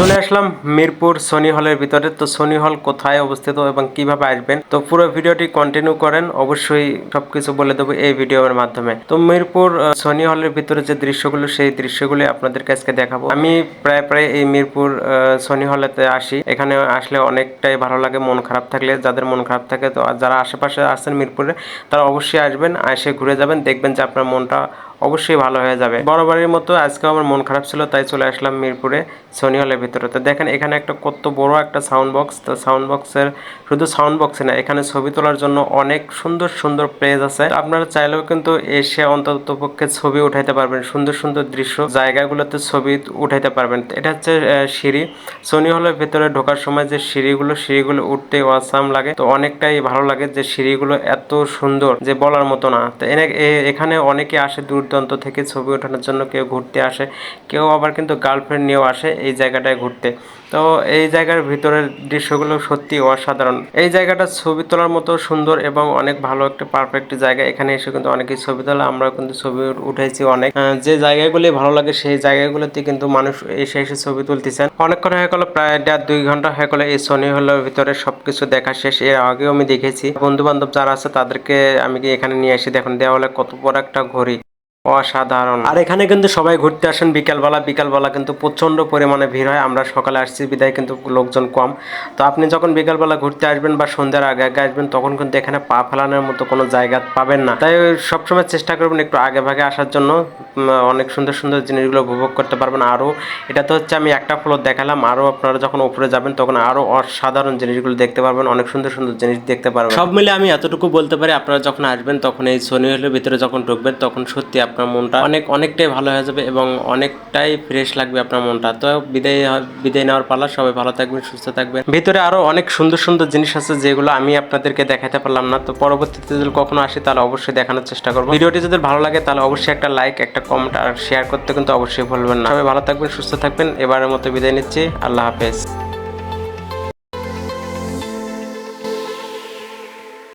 চলে আসলাম মিরপুর সনি হলের ভিতরে। তো সনি হল কোথায় অবস্থিত এবং কিভাবে আসবেন, তো পুরো ভিডিওটি কন্টিনিউ করেন, অবশ্যই সবকিছু বলে দেবো এই ভিডিওর মাধ্যমে। তো মিরপুর সনি হলের ভিতরে যে দৃশ্যগুলো, সেই দৃশ্যগুলি আপনাদের কাছে দেখাবো। আমি প্রায় এই মিরপুর সনি হলেতে আসি। এখানে আসলে অনেকটাই ভালো লাগে, মন খারাপ থাকলে, যাদের মন খারাপ থাকে, তো যারা আশেপাশে আসছেন মিরপুরে, তারা অবশ্যই আসবেন, এসে ঘুরে যাবেন, দেখবেন যে আপনার মনটা অবশ্যই ভালো হয়ে যাবে। বরাবরের মতো আজকে আমার মন খারাপ ছিল, তাই চলে আসলাম মিরপুরে সনি হলের ভিতরে। তো দেখেন এখানে একটা কত বড় একটা সাউন্ড বক্স। তো সাউন্ড বক্সের শুধু সাউন্ড বক্সে না, এখানে ছবি তোলার জন্য অনেক সুন্দর সুন্দর প্লেস আছে। আপনারা চাইলেও কিন্তু এসে অন্ততপক্ষে ছবি উঠাইতে পারবেন, সুন্দর সুন্দর দৃশ্য জায়গাগুলোতে ছবি উঠাইতে পারবেন। এটা হচ্ছে সিঁড়ি। সনি হলের ভিতরে ঢোকার সময় যে সিঁড়িগুলো উঠতে অসাম লাগে, তো অনেকটাই ভালো লাগে যে সিঁড়িগুলো এত সুন্দর যে বলার মতো না। তো এখানে অনেকে আসে দূর দূরান্ত থেকে ছবি ওঠানোর জন্য, কেউ ঘুরতে আসে, কেউ আবার কিন্তু গার্লফ্রেন্ড নিয়েও আসে এই জায়গাটায় ঘুরতে। তো এই জায়গার ভিতরের দৃশ্যগুলো সত্যি অসাধারণ। এই জায়গাটা ছবি তোলার মতো সুন্দর এবং অনেক ভালো একটা পারফেক্ট জায়গা। এখানে এসে কিন্তু অনেকেই ছবি তোলা, আমরাও কিন্তু ছবি উঠেছি অনেক। যে জায়গাগুলি ভালো লাগে সেই জায়গাগুলোতে কিন্তু মানুষ এসে ছবি তুলতেছেন। অনেকক্ষণ হয়ে গেল, প্রায় 1.5-2 ঘন্টা হয়ে গেল এই সনি হলের ভিতরে সবকিছু দেখা শেষ। এর আগেও আমি দেখেছি, বন্ধু বান্ধব যারা আছে তাদেরকে আমি এখানে নিয়ে এসে দেখুন, দেওয়ালে কত বড় একটা ঘড়ি, অসাধারণ। আর এখানে কিন্তু সবাই ঘুরতে আসেন বিকালবেলা কিন্তু প্রচন্ড পরিমাণে ভিড় হয়। আমরা সকালে আসছি বিদায় কিন্তু লোকজন কম। তো আপনি যখন বিকালবেলা ঘুরতে আসবেন বা সন্ধ্যার আগে আগে আসবেন, তখন কিন্তু এখানে পা ফেলানোর মতো কোনো জায়গা পাবেন না। তাই সবসময় চেষ্টা করবেন একটু আগে ভাগে আসার জন্য। অনেক সুন্দর সুন্দর জিনিসগুলো উপভোগ করতে পারবেন। আরও এটা তো হচ্ছে আমি একটা ফ্লোর দেখালাম, আরও আপনারা যখন উপরে যাবেন তখন আরও অসাধারণ জিনিসগুলো দেখতে পারবেন, অনেক সুন্দর সুন্দর জিনিস দেখতে পারবেন। সব মিলে আমি এতটুকু বলতে পারি, আপনারা যখন আসবেন তখন এই সনি হলের ভিতরে যখন ঢুকবেন, তখন সত্যি আপনার মনটা অনেকটাই ভালো হয়ে যাবে এবং অনেকটাই ফ্রেশ লাগবে আপনার মনটা। তো বিদায় নেওয়ার পালা। সবাই ভালো থাকবেন, সুস্থ থাকবেন। ভিতরে আরো অনেক সুন্দর সুন্দর জিনিস আছে যেগুলো আমি আপনাদেরকে দেখাতে পারলাম না। তো পরবর্তীতে যদি কখনো আসি তাহলে অবশ্যই দেখানোর চেষ্টা করবো। ভিডিওটি যদি ভালো লাগে তাহলে অবশ্যই একটা লাইক, একটা কমেন্ট আর শেয়ার করতে কিন্তু অবশ্যই ভুলবেন না। সবাই ভালো থাকবেন, সুস্থ থাকবেন। এবারের মতো বিদায় নিচ্ছি। আল্লাহ হাফেজ।